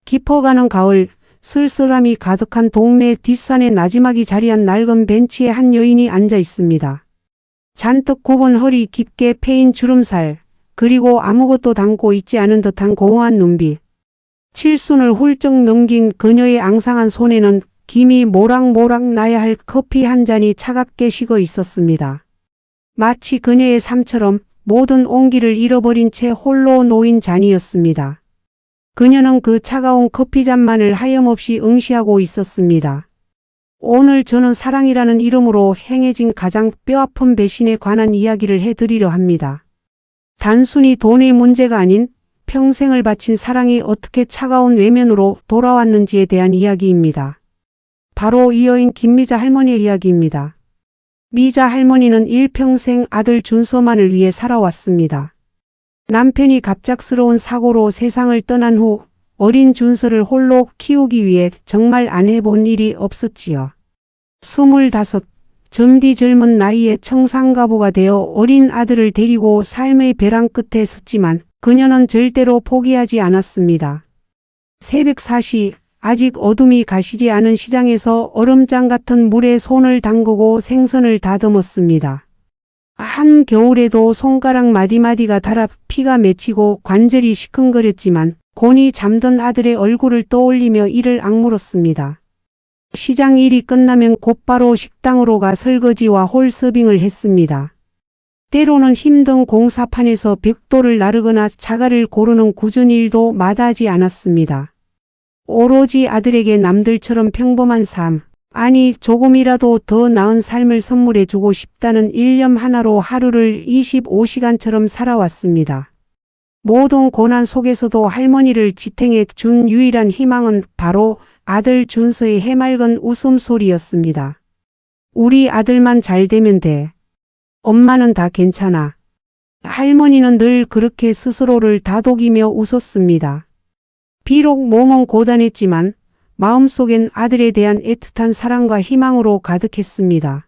깊어가는 가을, 쓸쓸함이 가득한 동네 뒷산의 나지막이 자리한 낡은 벤치에 한 여인이 앉아 있습니다. 잔뜩 굽은 허리, 깊게 패인 주름살, 그리고 아무것도 담고 있지 않은 듯한 공허한 눈빛. 칠순을 훌쩍 넘긴 그녀의 앙상한 손에는 김이 모락모락 나야 할 커피 한 잔이 차갑게 식어 있었습니다. 마치 그녀의 삶처럼 모든 온기를 잃어버린 채 홀로 놓인 잔이었습니다. 그녀는 그 차가운 커피잔만을 하염없이 응시하고 있었습니다. 오늘 저는 사랑이라는 이름으로 행해진 가장 뼈아픈 배신에 관한 이야기를 해드리려 합니다. 단순히 돈의 문제가 아닌 평생을 바친 사랑이 어떻게 차가운 외면으로 돌아왔는지에 대한 이야기입니다. 바로 이 여인 김미자 할머니의 이야기입니다. 미자 할머니는 일평생 아들 준서만을 위해 살아왔습니다. 남편이 갑작스러운 사고로 세상을 떠난 후 어린 준서를 홀로 키우기 위해 정말 안 해본 일이 없었지요. 25, 점디 젊은 나이에 청산가부가 되어 어린 아들을 데리고 삶의 벼랑 끝에 섰지만 그녀는 절대로 포기하지 않았습니다. 새벽 4시, 아직 어둠이 가시지 않은 시장에서 얼음장 같은 물에 손을 담그고 생선을 다듬었습니다. 한겨울에도 손가락 마디마디가 달아 피가 맺히고 관절이 시큰거렸지만 곤히 잠든 아들의 얼굴을 떠올리며 이를 악물었습니다. 시장 일이 끝나면 곧바로 식당으로 가 설거지와 홀 서빙을 했습니다. 때로는 힘든 공사판에서 벽돌을 나르거나 자갈을 고르는 굳은 일도 마다하지 않았습니다. 오로지 아들에게 남들처럼 평범한 삶, 아니 조금이라도 더 나은 삶을 선물해 주고 싶다는 일념 하나로 하루를 25시간처럼 살아왔습니다. 모든 고난 속에서도 할머니를 지탱해 준 유일한 희망은 바로 아들 준서의 해맑은 웃음소리였습니다. 우리 아들만 잘 되면 돼. 엄마는 다 괜찮아. 할머니는 늘 그렇게 스스로를 다독이며 웃었습니다. 비록 몸은 고단했지만 마음속엔 아들에 대한 애틋한 사랑과 희망으로 가득했습니다.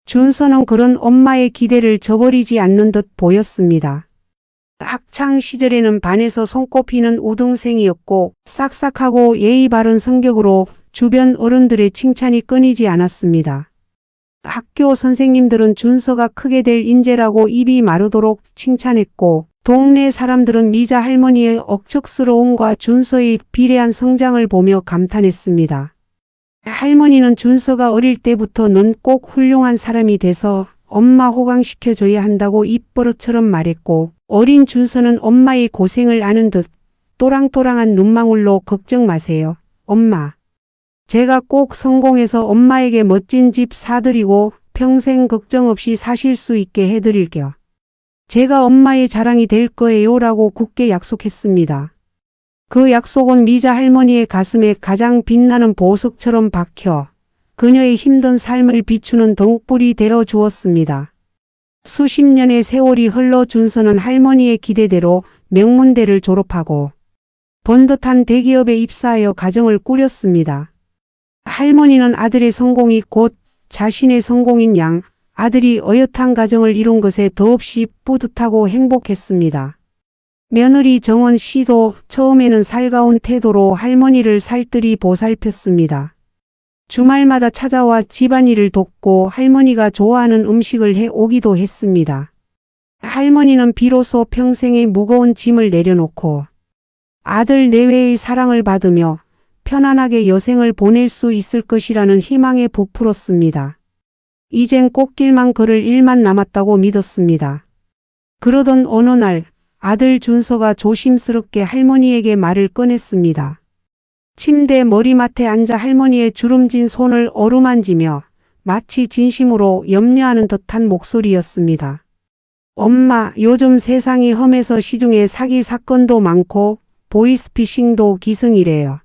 준서는 그런 엄마의 기대를 저버리지 않는 듯 보였습니다. 학창 시절에는 반에서 손꼽히는 우등생이었고 싹싹하고 예의 바른 성격으로 주변 어른들의 칭찬이 끊이지 않았습니다. 학교 선생님들은 준서가 크게 될 인재라고 입이 마르도록 칭찬했고 동네 사람들은 미자 할머니의 억척스러움과 준서의 비례한 성장을 보며 감탄했습니다. 할머니는 준서가 어릴 때부터 넌 꼭 훌륭한 사람이 돼서 엄마 호강시켜줘야 한다고 입버릇처럼 말했고 어린 준서는 엄마의 고생을 아는 듯 또랑또랑한 눈망울로 걱정 마세요. 엄마. 제가 꼭 성공해서 엄마에게 멋진 집 사드리고 평생 걱정 없이 사실 수 있게 해드릴게요. 제가 엄마의 자랑이 될 거예요 라고 굳게 약속했습니다. 그 약속은 미자 할머니의 가슴에 가장 빛나는 보석처럼 박혀 그녀의 힘든 삶을 비추는 등불이 되어 주었습니다. 수십 년의 세월이 흘러 준서는 할머니의 기대대로 명문대를 졸업하고 번듯한 대기업에 입사하여 가정을 꾸렸습니다. 할머니는 아들의 성공이 곧 자신의 성공인 양 아들이 어엿한 가정을 이룬 것에 더없이 뿌듯하고 행복했습니다. 며느리 정원 씨도 처음에는 살가운 태도로 할머니를 살뜰히 보살폈습니다. 주말마다 찾아와 집안일을 돕고 할머니가 좋아하는 음식을 해오기도 했습니다. 할머니는 비로소 평생의 무거운 짐을 내려놓고 아들 내외의 사랑을 받으며 편안하게 여생을 보낼 수 있을 것이라는 희망에 부풀었습니다. 이젠 꽃길만 걸을 일만 남았다고 믿었습니다. 그러던 어느 날 아들 준서가 조심스럽게 할머니에게 말을 꺼냈습니다. 침대 머리맡에 앉아 할머니의 주름진 손을 어루만지며 마치 진심으로 염려하는 듯한 목소리였습니다. 엄마, 요즘 세상이 험해서 시중에 사기 사건도 많고 보이스피싱도 기승이래요.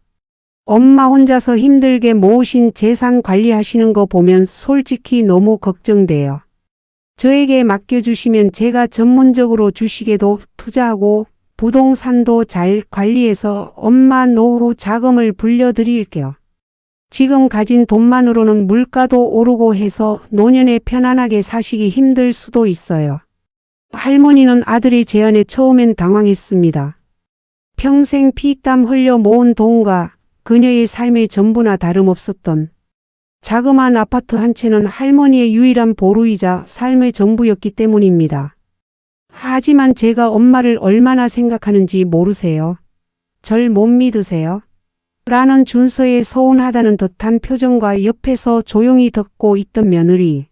엄마 혼자서 힘들게 모으신 재산 관리하시는 거 보면 솔직히 너무 걱정돼요. 저에게 맡겨주시면 제가 전문적으로 주식에도 투자하고 부동산도 잘 관리해서 엄마 노후 자금을 불려드릴게요. 지금 가진 돈만으로는 물가도 오르고 해서 노년에 편안하게 사시기 힘들 수도 있어요. 할머니는 아들의 제안에 처음엔 당황했습니다. 평생 피땀 흘려 모은 돈과 그녀의 삶의 전부나 다름없었던 자그마한 아파트 한 채는 할머니의 유일한 보루이자 삶의 전부였기 때문입니다. 하지만 제가 엄마를 얼마나 생각하는지 모르세요? 절 못 믿으세요? 라는 준서의 서운하다는 듯한 표정과 옆에서 조용히 듣고 있던 며느리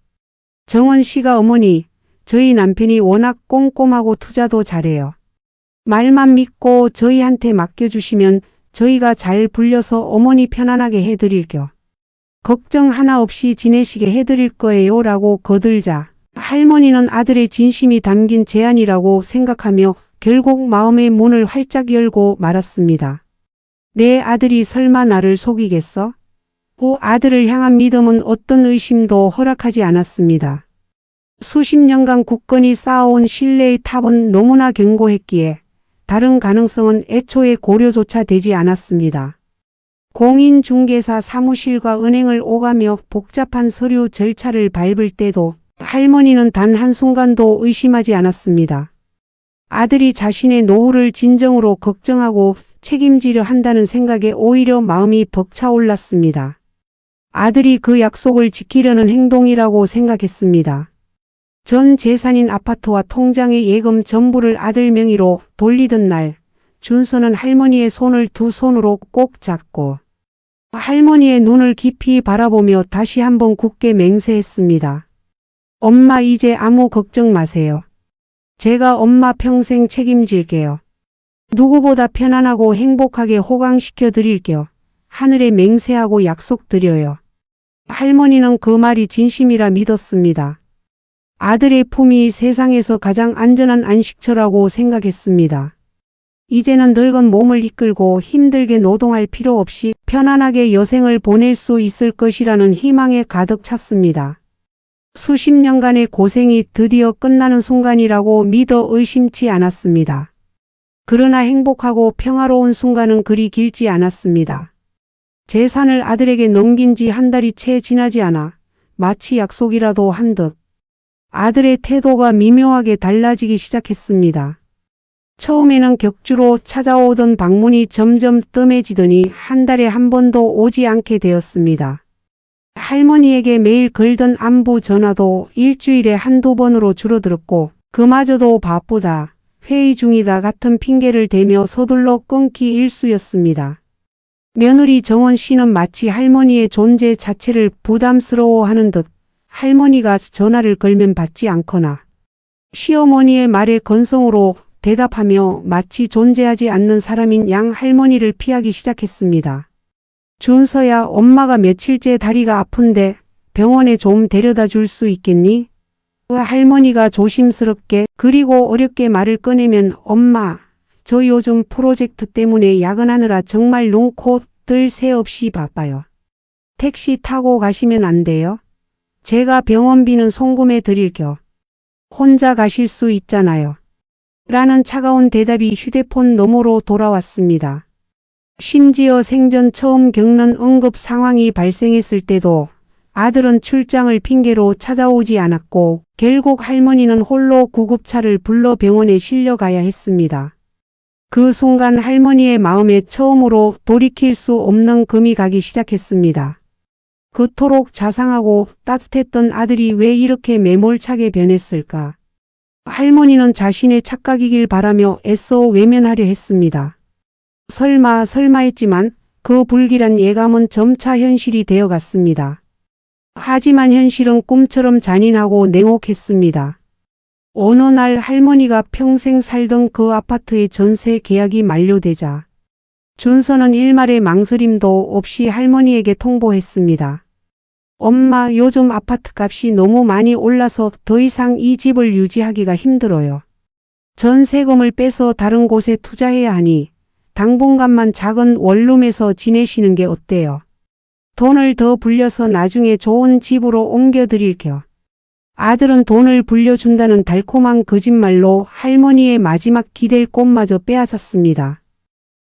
정원 씨가 어머니, 저희 남편이 워낙 꼼꼼하고 투자도 잘해요. 말만 믿고 저희한테 맡겨주시면 저희가 잘 불려서 어머니 편안하게 해드릴게요. 걱정 하나 없이 지내시게 해드릴 거예요 라고 거들자 할머니는 아들의 진심이 담긴 제안이라고 생각하며 결국 마음의 문을 활짝 열고 말았습니다. 내 아들이 설마 나를 속이겠어? 그 아들을 향한 믿음은 어떤 의심도 허락하지 않았습니다. 수십 년간 굳건히 쌓아온 신뢰의 탑은 너무나 견고했기에 다른 가능성은 애초에 고려조차 되지 않았습니다. 공인중개사 사무실과 은행을 오가며 복잡한 서류 절차를 밟을 때도 할머니는 단 한순간도 의심하지 않았습니다. 아들이 자신의 노후를 진정으로 걱정하고 책임지려 한다는 생각에 오히려 마음이 벅차올랐습니다. 아들이 그 약속을 지키려는 행동이라고 생각했습니다. 전 재산인 아파트와 통장의 예금 전부를 아들 명의로 돌리던 날, 준서는 할머니의 손을 두 손으로 꼭 잡고 할머니의 눈을 깊이 바라보며 다시 한번 굳게 맹세했습니다. 엄마 이제 아무 걱정 마세요. 제가 엄마 평생 책임질게요. 누구보다 편안하고 행복하게 호강시켜 드릴게요. 하늘에 맹세하고 약속드려요. 할머니는 그 말이 진심이라 믿었습니다. 아들의 품이 세상에서 가장 안전한 안식처라고 생각했습니다. 이제는 늙은 몸을 이끌고 힘들게 노동할 필요 없이 편안하게 여생을 보낼 수 있을 것이라는 희망에 가득 찼습니다. 수십 년간의 고생이 드디어 끝나는 순간이라고 믿어 의심치 않았습니다. 그러나 행복하고 평화로운 순간은 그리 길지 않았습니다. 재산을 아들에게 넘긴 지 한 달이 채 지나지 않아 마치 약속이라도 한 듯 아들의 태도가 미묘하게 달라지기 시작했습니다. 처음에는 격주로 찾아오던 방문이 점점 뜸해지더니 한 달에 한 번도 오지 않게 되었습니다. 할머니에게 매일 걸던 안부 전화도 일주일에 한두 번으로 줄어들었고 그마저도 바쁘다, 회의 중이다 같은 핑계를 대며 서둘러 끊기 일쑤였습니다. 며느리 정원 씨는 마치 할머니의 존재 자체를 부담스러워하는 듯 할머니가 전화를 걸면 받지 않거나 시어머니의 말에 건성으로 대답하며 마치 존재하지 않는 사람인 양 할머니를 피하기 시작했습니다. 준서야, 엄마가 며칠째 다리가 아픈데 병원에 좀 데려다 줄 수 있겠니? 할머니가 조심스럽게 그리고 어렵게 말을 꺼내면 엄마, 저 요즘 프로젝트 때문에 야근하느라 정말 눈코 뜰 새 없이 바빠요. 택시 타고 가시면 안 돼요? 제가 병원비는 송금해 드릴게요. 혼자 가실 수 있잖아요. 라는 차가운 대답이 휴대폰 너머로 돌아왔습니다. 심지어 생전 처음 겪는 응급 상황이 발생했을 때도 아들은 출장을 핑계로 찾아오지 않았고 결국 할머니는 홀로 구급차를 불러 병원에 실려가야 했습니다. 그 순간 할머니의 마음에 처음으로 돌이킬 수 없는 금이 가기 시작했습니다. 그토록 자상하고 따뜻했던 아들이 왜 이렇게 매몰차게 변했을까? 할머니는 자신의 착각이길 바라며 애써 외면하려 했습니다. 설마 했지만 그 불길한 예감은 점차 현실이 되어갔습니다. 하지만 현실은 꿈처럼 잔인하고 냉혹했습니다. 어느 날 할머니가 평생 살던 그 아파트의 전세 계약이 만료되자 준서는 일말의 망설임도 없이 할머니에게 통보했습니다. 엄마, 요즘 아파트값이 너무 많이 올라서 더 이상 이 집을 유지하기가 힘들어요. 전세금을 빼서 다른 곳에 투자해야 하니 당분간만 작은 원룸에서 지내시는 게 어때요? 돈을 더 불려서 나중에 좋은 집으로 옮겨드릴게요. 아들은 돈을 불려준다는 달콤한 거짓말로 할머니의 마지막 기댈 곳마저 빼앗았습니다.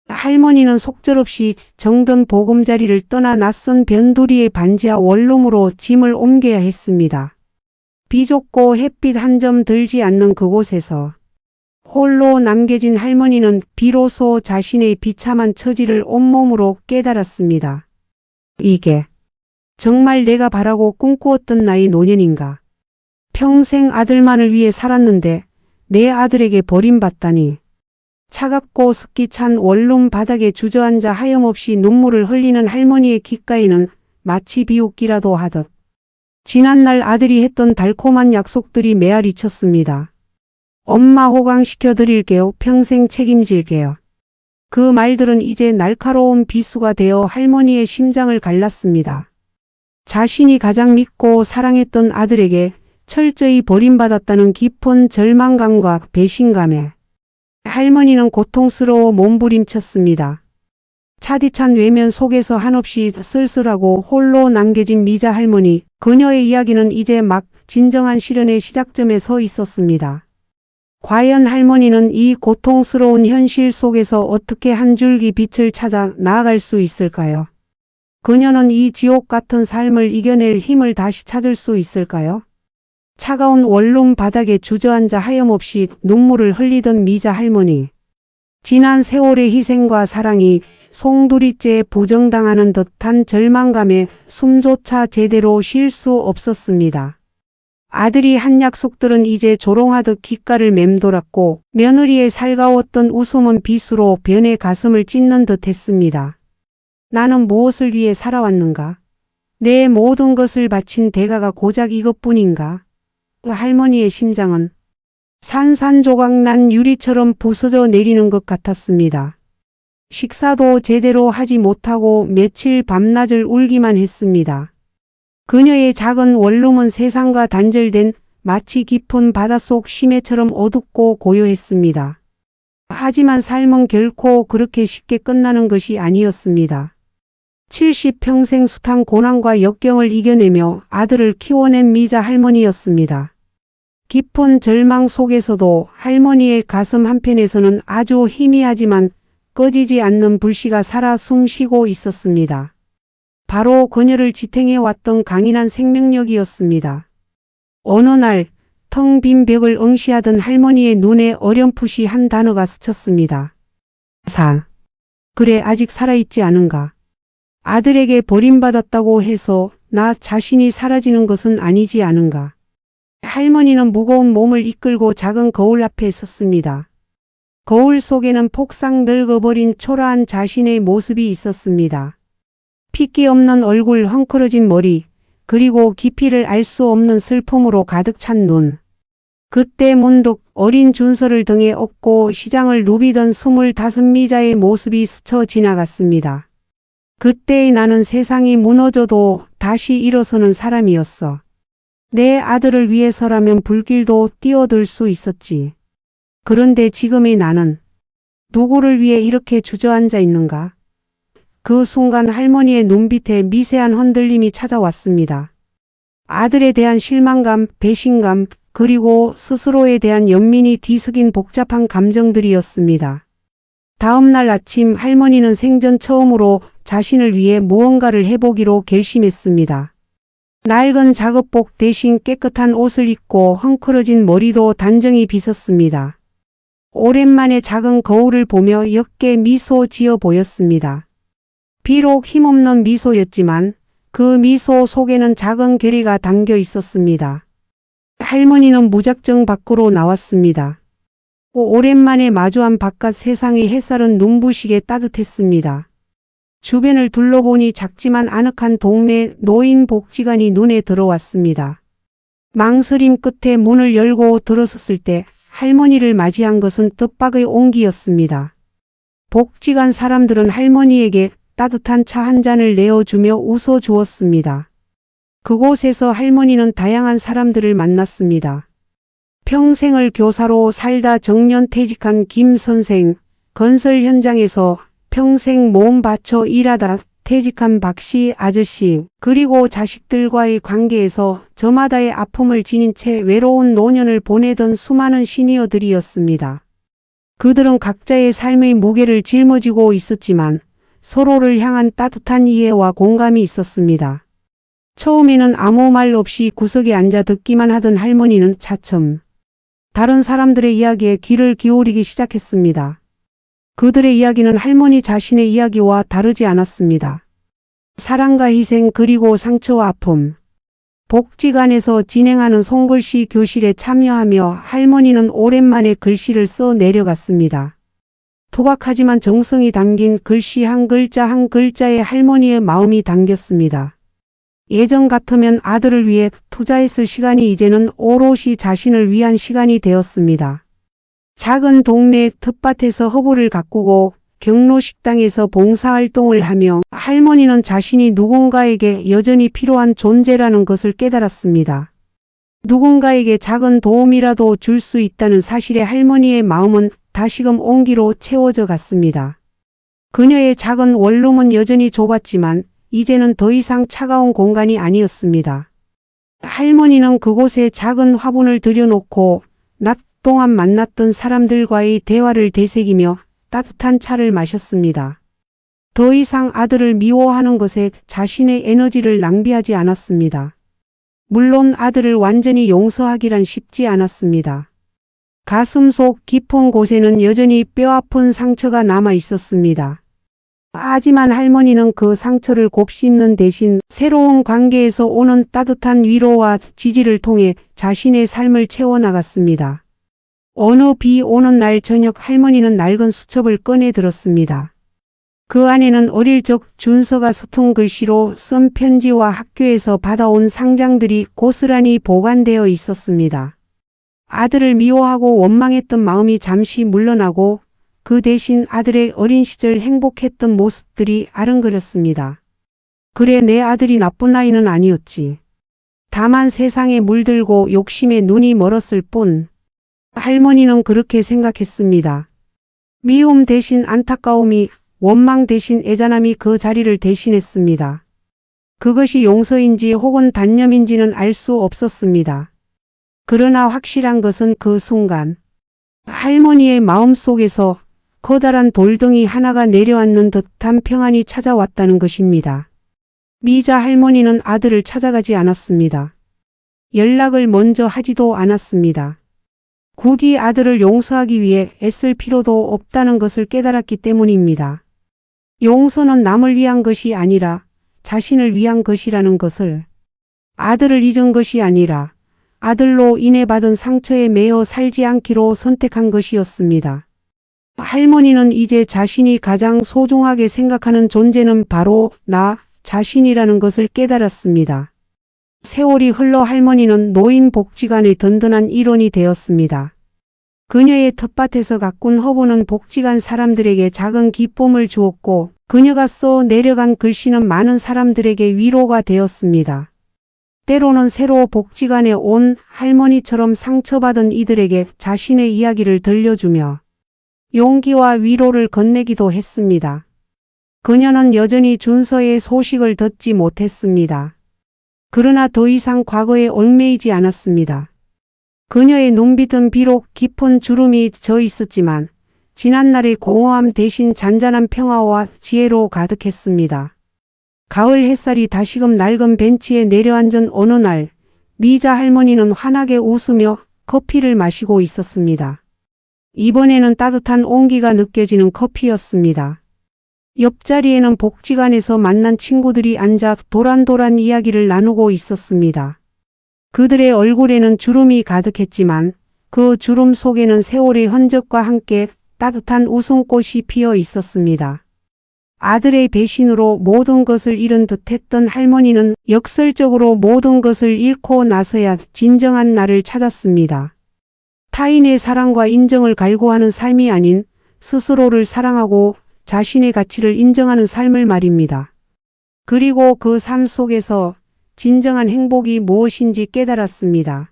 할머니는 속절없이 정든 보금자리를 떠나 낯선 변두리의 반지하 원룸으로 짐을 옮겨야 했습니다. 비좁고 햇빛 한 점 들지 않는 그곳에서 홀로 남겨진 할머니는 비로소 자신의 비참한 처지를 온몸으로 깨달았습니다. 이게 정말 내가 바라고 꿈꾸었던 나의 노년인가. 평생 아들만을 위해 살았는데 내 아들에게 버림받다니. 차갑고 습기 찬 원룸 바닥에 주저앉아 하염없이 눈물을 흘리는 할머니의 귓가에는 마치 비웃기라도 하듯 지난날 아들이 했던 달콤한 약속들이 메아리 쳤습니다. 엄마 호강시켜 드릴게요. 평생 책임질게요. 그 말들은 이제 날카로운 비수가 되어 할머니의 심장을 갈랐습니다. 자신이 가장 믿고 사랑했던 아들에게 철저히 버림받았다는 깊은 절망감과 배신감에 할머니는 고통스러워 몸부림쳤습니다. 차디찬 외면 속에서 한없이 쓸쓸하고 홀로 남겨진 미자 할머니, 그녀의 이야기는 이제 막 진정한 시련의 시작점에 서 있었습니다. 과연 할머니는 이 고통스러운 현실 속에서 어떻게 한 줄기 빛을 찾아 나아갈 수 있을까요? 그녀는 이 지옥 같은 삶을 이겨낼 힘을 다시 찾을 수 있을까요? 차가운 원룸 바닥에 주저앉아 하염없이 눈물을 흘리던 미자 할머니. 지난 세월의 희생과 사랑이 송두리째에 부정당하는 듯한 절망감에 숨조차 제대로 쉴 수 없었습니다. 아들이 한 약속들은 이제 조롱하듯 귓가를 맴돌았고 며느리의 살가웠던 웃음은 비수로 변해 가슴을 찢는 듯 했습니다. 나는 무엇을 위해 살아왔는가? 내 모든 것을 바친 대가가 고작 이것뿐인가? 할머니의 심장은 산산조각 난 유리처럼 부서져 내리는 것 같았습니다. 식사도 제대로 하지 못하고 며칠 밤낮을 울기만 했습니다. 그녀의 작은 원룸은 세상과 단절된 마치 깊은 바닷속 심해처럼 어둡고 고요했습니다. 하지만 삶은 결코 그렇게 쉽게 끝나는 것이 아니었습니다. 70평생 숱한 고난과 역경을 이겨내며 아들을 키워낸 미자 할머니였습니다. 깊은 절망 속에서도 할머니의 가슴 한편에서는 아주 희미하지만 꺼지지 않는 불씨가 살아 숨쉬고 있었습니다. 바로 그녀를 지탱해왔던 강인한 생명력이었습니다. 어느 날 텅 빈 벽을 응시하던 할머니의 눈에 어렴풋이 한 단어가 스쳤습니다. 그래, 아직 살아있지 않은가? 아들에게 버림받았다고 해서 나 자신이 사라지는 것은 아니지 않은가? 할머니는 무거운 몸을 이끌고 작은 거울 앞에 섰습니다. 거울 속에는 폭삭 늙어버린 초라한 자신의 모습이 있었습니다. 핏기 없는 얼굴, 헝클어진 머리, 그리고 깊이를 알 수 없는 슬픔으로 가득 찬 눈. 그때 문득 어린 준서를 등에 업고 시장을 누비던 25미자의 모습이 스쳐 지나갔습니다. 그때의 나는 세상이 무너져도 다시 일어서는 사람이었어. 내 아들을 위해서라면 불길도 뛰어들 수 있었지. 그런데 지금의 나는 누구를 위해 이렇게 주저앉아 있는가? 그 순간 할머니의 눈빛에 미세한 흔들림이 찾아왔습니다. 아들에 대한 실망감, 배신감, 그리고 스스로에 대한 연민이 뒤섞인 복잡한 감정들이었습니다. 다음 날 아침 할머니는 생전 처음으로 자신을 위해 무언가를 해보기로 결심했습니다. 낡은 작업복 대신 깨끗한 옷을 입고 헝클어진 머리도 단정히 빗었습니다. 오랜만에 작은 거울을 보며 역게 미소 지어 보였습니다. 비록 힘없는 미소였지만 그 미소 속에는 작은 결의가 담겨 있었습니다. 할머니는 무작정 밖으로 나왔습니다. 오랜만에 마주한 바깥 세상의 햇살은 눈부시게 따뜻했습니다. 주변을 둘러보니 작지만 아늑한 동네 노인복지관이 눈에 들어왔습니다. 망설임 끝에 문을 열고 들어섰을 때 할머니를 맞이한 것은 뜻밖의 온기였습니다. 복지관 사람들은 할머니에게 따뜻한 차 한 잔을 내어주며 웃어주었습니다. 그곳에서 할머니는 다양한 사람들을 만났습니다. 평생을 교사로 살다 정년퇴직한 김 선생, 건설 현장에서 평생 몸 바쳐 일하다 퇴직한 박씨 아저씨, 그리고 자식들과의 관계에서 저마다의 아픔을 지닌 채 외로운 노년을 보내던 수많은 시니어들이었습니다. 그들은 각자의 삶의 무게를 짊어지고 있었지만 서로를 향한 따뜻한 이해와 공감이 있었습니다. 처음에는 아무 말 없이 구석에 앉아 듣기만 하던 할머니는 차츰 다른 사람들의 이야기에 귀를 기울이기 시작했습니다. 그들의 이야기는 할머니 자신의 이야기와 다르지 않았습니다. 사랑과 희생 그리고 상처와 아픔. 복지관에서 진행하는 손글씨 교실에 참여하며 할머니는 오랜만에 글씨를 써 내려갔습니다. 투박하지만 정성이 담긴 글씨 한 글자 한 글자에 할머니의 마음이 담겼습니다. 예전 같으면 아들을 위해 투자했을 시간이 이제는 오롯이 자신을 위한 시간이 되었습니다. 작은 동네 텃밭에서 허브를 가꾸고 경로식당에서 봉사활동을 하며 할머니는 자신이 누군가에게 여전히 필요한 존재라는 것을 깨달았습니다. 누군가에게 작은 도움이라도 줄 수 있다는 사실에 할머니의 마음은 다시금 온기로 채워져 갔습니다. 그녀의 작은 원룸은 여전히 좁았지만 이제는 더 이상 차가운 공간이 아니었습니다. 할머니는 그곳에 작은 화분을 들여놓고 낮 동안 만났던 사람들과의 대화를 되새기며 따뜻한 차를 마셨습니다. 더 이상 아들을 미워하는 것에 자신의 에너지를 낭비하지 않았습니다. 물론 아들을 완전히 용서하기란 쉽지 않았습니다. 가슴 속 깊은 곳에는 여전히 뼈아픈 상처가 남아 있었습니다. 하지만 할머니는 그 상처를 곱씹는 대신 새로운 관계에서 오는 따뜻한 위로와 지지를 통해 자신의 삶을 채워나갔습니다. 어느 비 오는 날 저녁 할머니는 낡은 수첩을 꺼내 들었습니다. 그 안에는 어릴 적 준서가 서툰 글씨로 쓴 편지와 학교에서 받아온 상장들이 고스란히 보관되어 있었습니다. 아들을 미워하고 원망했던 마음이 잠시 물러나고 그 대신 아들의 어린 시절 행복했던 모습들이 아른거렸습니다. 그래, 내 아들이 나쁜 아이는 아니었지. 다만 세상에 물들고 욕심에 눈이 멀었을 뿐. 할머니는 그렇게 생각했습니다. 미움 대신 안타까움이, 원망 대신 애잔함이 그 자리를 대신했습니다. 그것이 용서인지 혹은 단념인지는 알 수 없었습니다. 그러나 확실한 것은 그 순간 할머니의 마음속에서 커다란 돌덩이 하나가 내려앉는 듯한 평안이 찾아왔다는 것입니다. 미자 할머니는 아들을 찾아가지 않았습니다. 연락을 먼저 하지도 않았습니다. 굳이 아들을 용서하기 위해 애쓸 필요도 없다는 것을 깨달았기 때문입니다. 용서는 남을 위한 것이 아니라 자신을 위한 것이라는 것을, 아들을 잊은 것이 아니라 아들로 인해 받은 상처에 매여 살지 않기로 선택한 것이었습니다. 할머니는 이제 자신이 가장 소중하게 생각하는 존재는 바로 나 자신이라는 것을 깨달았습니다. 세월이 흘러 할머니는 노인복지관의 든든한 일원이 되었습니다. 그녀의 텃밭에서 가꾼 허브는 복지관 사람들에게 작은 기쁨을 주었고 그녀가 써 내려간 글씨는 많은 사람들에게 위로가 되었습니다. 때로는 새로 복지관에 온 할머니처럼 상처받은 이들에게 자신의 이야기를 들려주며 용기와 위로를 건네기도 했습니다. 그녀는 여전히 준서의 소식을 듣지 못했습니다. 그러나 더 이상 과거에 얽매이지 않았습니다. 그녀의 눈빛은 비록 깊은 주름이 져 있었지만 지난날의 공허함 대신 잔잔한 평화와 지혜로 가득했습니다. 가을 햇살이 다시금 낡은 벤치에 내려앉은 어느 날, 미자 할머니는 환하게 웃으며 커피를 마시고 있었습니다. 이번에는 따뜻한 온기가 느껴지는 커피였습니다. 옆자리에는 복지관에서 만난 친구들이 앉아 도란도란 이야기를 나누고 있었습니다. 그들의 얼굴에는 주름이 가득했지만 그 주름 속에는 세월의 흔적과 함께 따뜻한 웃음꽃이 피어 있었습니다. 아들의 배신으로 모든 것을 잃은 듯했던 할머니는 역설적으로 모든 것을 잃고 나서야 진정한 나를 찾았습니다. 타인의 사랑과 인정을 갈구하는 삶이 아닌 스스로를 사랑하고 자신의 가치를 인정하는 삶을 말입니다. 그리고 그 삶 속에서 진정한 행복이 무엇인지 깨달았습니다.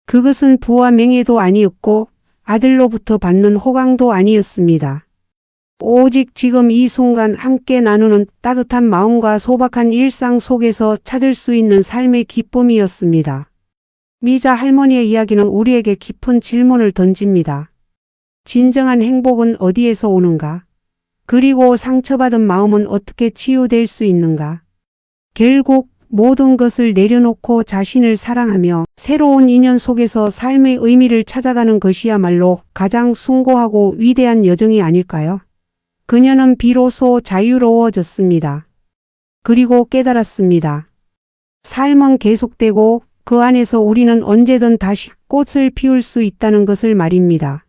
그것은 부와 명예도 아니었고 아들로부터 받는 호강도 아니었습니다. 오직 지금 이 순간 함께 나누는 따뜻한 마음과 소박한 일상 속에서 찾을 수 있는 삶의 기쁨이었습니다. 미자 할머니의 이야기는 우리에게 깊은 질문을 던집니다. 진정한 행복은 어디에서 오는가? 그리고 상처받은 마음은 어떻게 치유될 수 있는가? 결국 모든 것을 내려놓고 자신을 사랑하며 새로운 인연 속에서 삶의 의미를 찾아가는 것이야말로 가장 숭고하고 위대한 여정이 아닐까요? 그녀는 비로소 자유로워졌습니다. 그리고 깨달았습니다. 삶은 계속되고 그 안에서 우리는 언제든 다시 꽃을 피울 수 있다는 것을 말입니다.